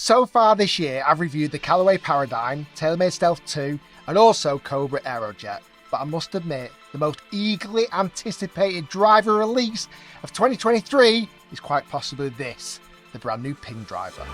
So far this year, I've reviewed the Callaway Paradigm, TaylorMade Stealth 2, and also Cobra Aerojet. But I must admit, the most eagerly anticipated driver release of 2023 is quite possibly this, the brand new Ping driver.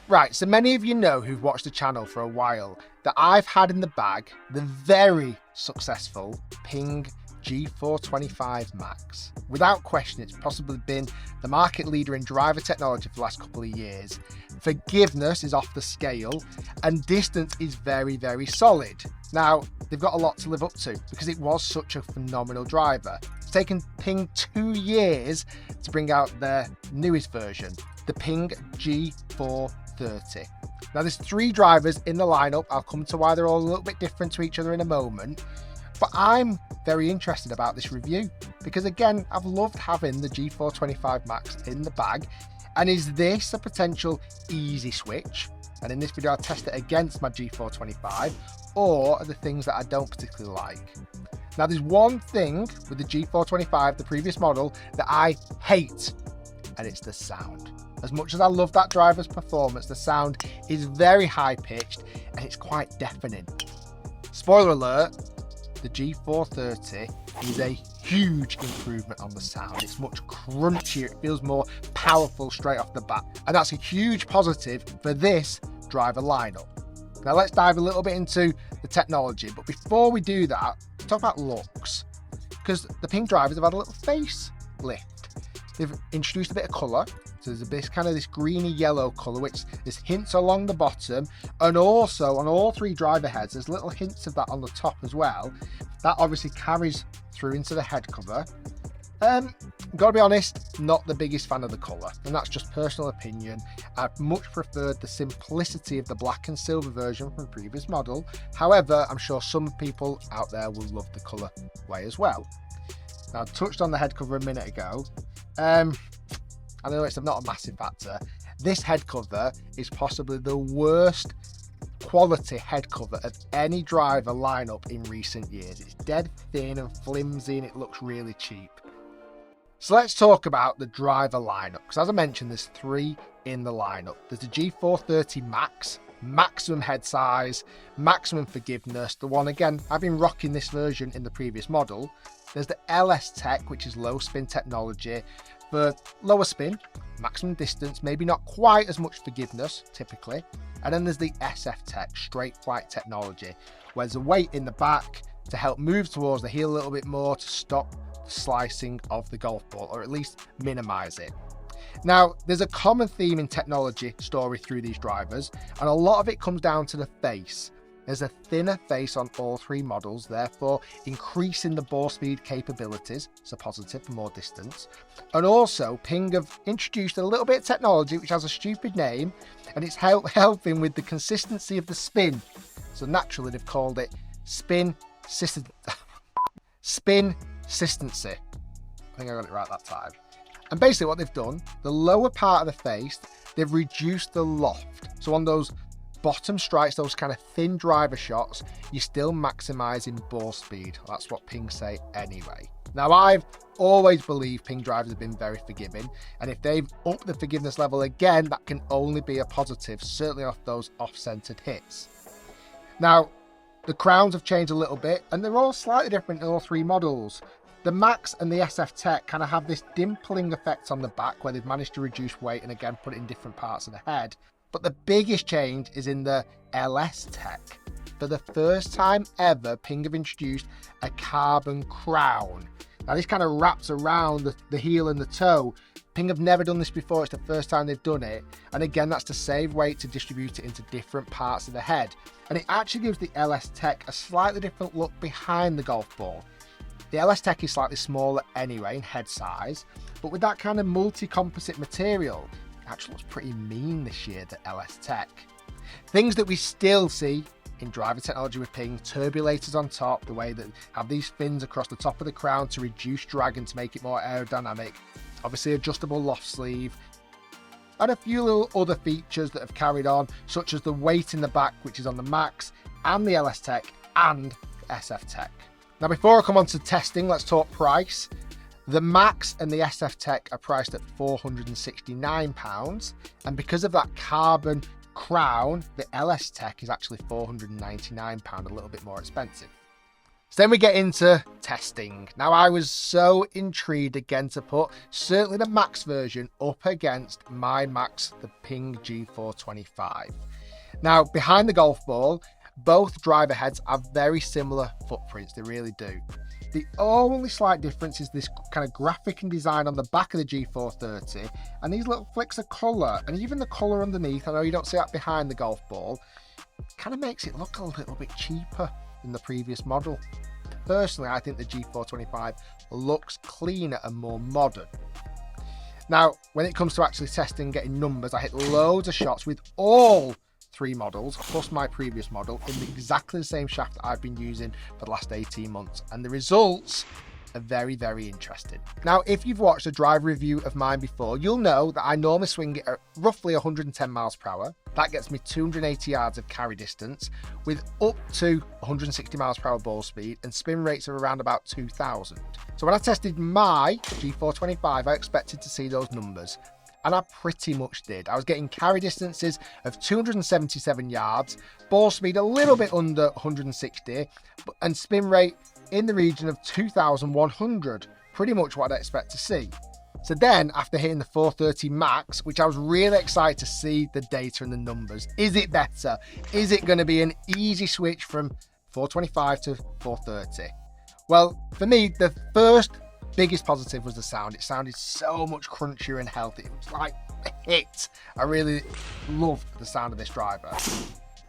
Right, so many of you know who've watched the channel for a while that I've had in the bag the very successful Ping G425 Max. Without question, it's possibly been the market leader in driver technology for the last couple of years. Forgiveness is off the scale and distance is very, very solid. Now, they've got a lot to live up to because it was such a phenomenal driver. It's taken Ping 2 years to bring out their newest version, the Ping G430. Now there's 3 drivers in the lineup. I'll come to why they're all a little bit different to each other in a moment, but I'm very interested about this review because again, I've loved having the G425 Max in the bag. And is this a potential easy switch? And in this video, I'll test it against my G425, or are the things that I don't particularly like. Now there's one thing with the G425, the previous model, that I hate, and it's the sound. As much as I love that driver's performance, the sound is very high pitched and it's quite deafening. Spoiler alert, the G430 is a huge improvement on the sound. It's much crunchier, it feels more powerful straight off the bat. And that's a huge positive for this driver lineup. Now let's dive a little bit into the technology, but before we do that, talk about looks. Because the Ping drivers have had a little face lift. They've introduced a bit of colour. So there's a bit kind of this greeny yellow colour, which there's hints along the bottom, and also on all 3 driver heads, there's little hints of that on the top as well. That obviously carries through into the head cover. Gotta be honest, not the biggest fan of the colour, and that's just personal opinion. I'd much preferred the simplicity of the black and silver version from the previous model. However, I'm sure some people out there will love the colour way as well. Now, I touched on the head cover a minute ago. I know it's not a massive factor. This head cover is possibly the worst quality head cover of any driver lineup in recent years. It's dead thin and flimsy and it looks really cheap. So let's talk about the driver lineup, because as I mentioned, there's 3 in the lineup. There's the G430 Max, maximum head size, maximum forgiveness, the one again, I've been rocking this version in the previous model. There's the LST, which is low spin technology for lower spin, maximum distance, maybe not quite as much forgiveness typically. And then there's the SFT, straight flight technology, where there's a weight in the back to help move towards the heel a little bit more to stop the slicing of the golf ball, or at least minimize it. Now, there's a common theme in technology story through these drivers, and a lot of it comes down to the face. There's a thinner face on all 3 models, therefore increasing the ball speed capabilities, so positive for more distance. And also, Ping have introduced a little bit of technology which has a stupid name, and it's helping with the consistency of the spin. So naturally, they've called it spin consistency. I think I got it right that time. And basically what they've done, the lower part of the face, they've reduced the loft. So on those bottom strikes, those kind of thin driver shots, you're still maximizing ball speed. That's what Ping say anyway. Now, I've always believed Ping drivers have been very forgiving, and if they've upped the forgiveness level again, that can only be a positive, certainly off those off-centered hits. Now, the crowns have changed a little bit, and they're all slightly different in all 3 models. The Max and the SFT kind of have this dimpling effect on the back where they've managed to reduce weight and again put it in different parts of the head. But the biggest change is in the LST. For the first time ever, Ping have introduced a carbon crown. Now this kind of wraps around the heel and the toe. Ping have never done this before, it's the first time they've done it. And again, that's to save weight to distribute it into different parts of the head. And it actually gives the LST a slightly different look behind the golf ball. The LST is slightly smaller anyway in head size, but with that kind of multi-composite material, it actually looks pretty mean this year, the LST. Things that we still see in driver technology with Ping, turbulators on top, the way that have these fins across the top of the crown to reduce drag and to make it more aerodynamic. Obviously adjustable loft sleeve, and a few little other features that have carried on, such as the weight in the back, which is on the Max, and the LS Tech and the SF Tech. Now before I come on to testing, let's talk price. The Max and the SF Tech are priced at £469, and because of that carbon crown, the LS Tech is actually £499, a little bit more expensive. So then we get into testing. Now I was so intrigued again to put certainly the Max version up against my Max, the Ping G425. Now behind the golf ball, both driver heads have very similar footprints, they really do. The only slight difference is this kind of graphic and design on the back of the G430 and these little flicks of colour, and even the colour underneath. I know you don't see that behind the golf ball, kind of makes it look a little bit cheaper than the previous model. Personally, I think the G425 looks cleaner and more modern. Now, when it comes to actually testing, getting numbers, I hit loads of shots with all three models plus my previous model in exactly the same shaft that I've been using for the last 18 months, and the results are very, very interesting. Now if you've watched a drive review of mine before, you'll know that I normally swing it at roughly 110 miles per hour. That gets me 280 yards of carry distance with up to 160 miles per hour ball speed and spin rates of around about 2000. So when I tested my G425, I expected to see those numbers, and I pretty much did. I was getting carry distances of 277 yards, ball speed a little bit under 160, and spin rate in the region of 2,100, pretty much what I'd expect to see. So then, after hitting the 430 Max, which I was really excited to see the data and the numbers, is it better? Is it going to be an easy switch from 425 to 430? Well, for me, the first biggest positive was the sound. It sounded so much crunchier and healthy. It was like a hit. I really loved the sound of this driver.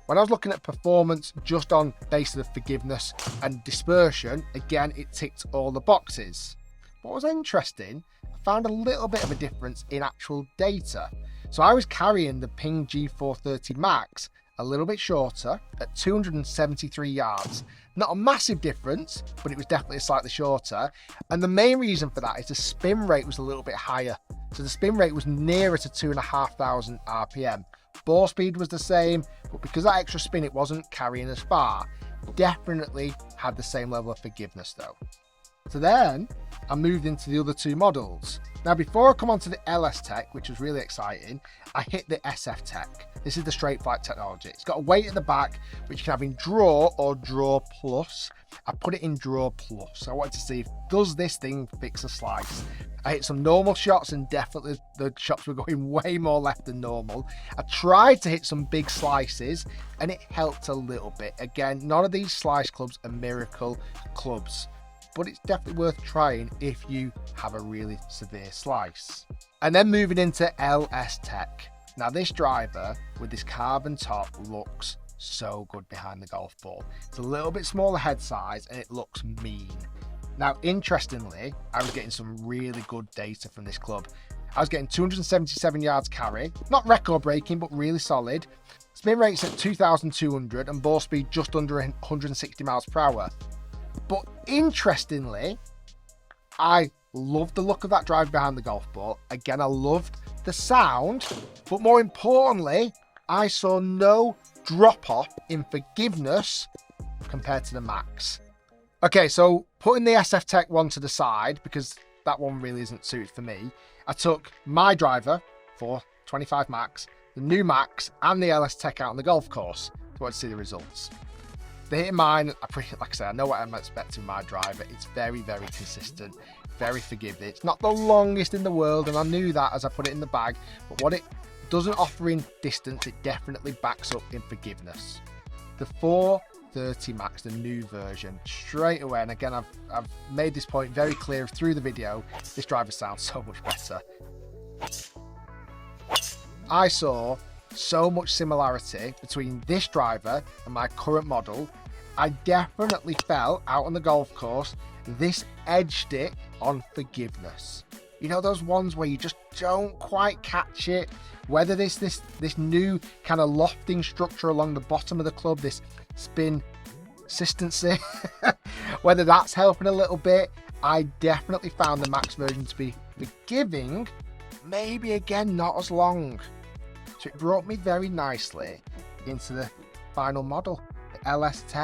When I was looking at performance just on basis of forgiveness and dispersion, again, it ticked all the boxes. What was interesting, I found a little bit of a difference in actual data. So I was carrying the Ping G430 Max a little bit shorter at 273 yards. Not a massive difference, but it was definitely slightly shorter. And the main reason for that is the spin rate was a little bit higher. So the spin rate was nearer to 2,500 RPM. Ball speed was the same, but because of that extra spin, it wasn't carrying as far. Definitely had the same level of forgiveness though. So then I moved into the other two models. Now before I come on to the LS Tech, which was really exciting, I hit the SF Tech. This is the straight flight technology. It's got a weight at the back, which you can have in draw or draw plus. I put it in draw plus. I wanted to see if does this thing fix a slice. I hit some normal shots and definitely the shots were going way more left than normal. I tried to hit some big slices and it helped a little bit. Again, none of these slice clubs are miracle clubs, but it's definitely worth trying if you have a really severe slice. And then moving into LS Tech. Now this driver with this carbon top looks so good behind the golf ball. It's a little bit smaller head size and it looks mean. Now interestingly, I was getting some really good data from this club. I was getting 277 yards carry, not record breaking, but really solid. Spin rates at 2,200 and ball speed just under 160 miles per hour. But interestingly, I loved the look of that drive behind the golf ball. Again, I loved the sound, but more importantly, I saw no drop off in forgiveness compared to the Max. Okay, so putting the SF Tech one to the side, because that one really isn't suited for me, I took my driver, 425 Max, the new Max, and the LS Tech out on the golf course. I wanted to see the results. The hitting mine, like I said, I know what I'm expecting my driver. It's very, very consistent, very forgiving. It's not the longest in the world, and I knew that as I put it in the bag, but what it doesn't offer in distance, it definitely backs up in forgiveness. The 430 Max, the new version, straight away, and again, I've made this point very clear through the video, this driver sounds so much better. I saw so much similarity between this driver and my current model. I definitely felt out on the golf course this edged it on forgiveness. You know, those ones where you just don't quite catch it, whether this new kind of lofting structure along the bottom of the club, this spin consistency, whether that's helping a little bit. I definitely found the Max version to be forgiving, maybe again not as long. So it brought me very nicely into the final model, the LST.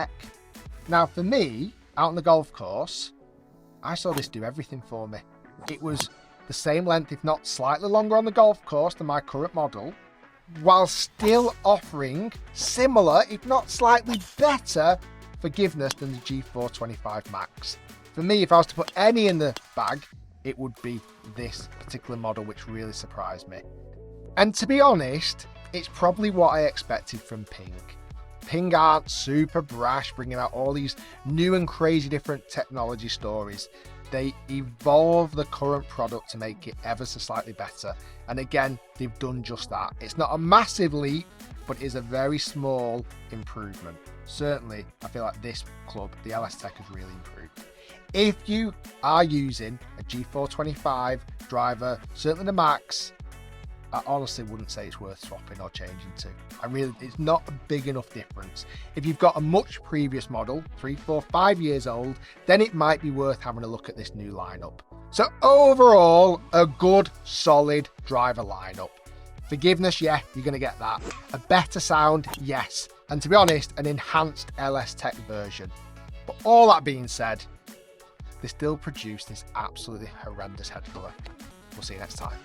Now for me, out on the golf course, I saw this do everything for me. It was the same length, if not slightly longer on the golf course than my current model, while still offering similar, if not slightly better, forgiveness than the G425 Max. For me, if I was to put any in the bag, it would be this particular model, which really surprised me. And to be honest, it's probably what I expected from Ping. Ping aren't super brash, bringing out all these new and crazy different technology stories. They evolve the current product to make it ever so slightly better. And again, they've done just that. It's not a massive leap, but it is a very small improvement. Certainly, I feel like this club, the LST, has really improved. If you are using a G425 driver, certainly the Max, I honestly wouldn't say it's worth swapping or changing to. It's not a big enough difference. If you've got a much previous model, 3, 4, 5 years old, then it might be worth having a look at this new lineup. So overall, a good, solid driver lineup. Forgiveness, yeah, you're going to get that. A better sound, yes. And to be honest, an enhanced LST version. But all that being said, they still produce this absolutely horrendous head filler. We'll see you next time.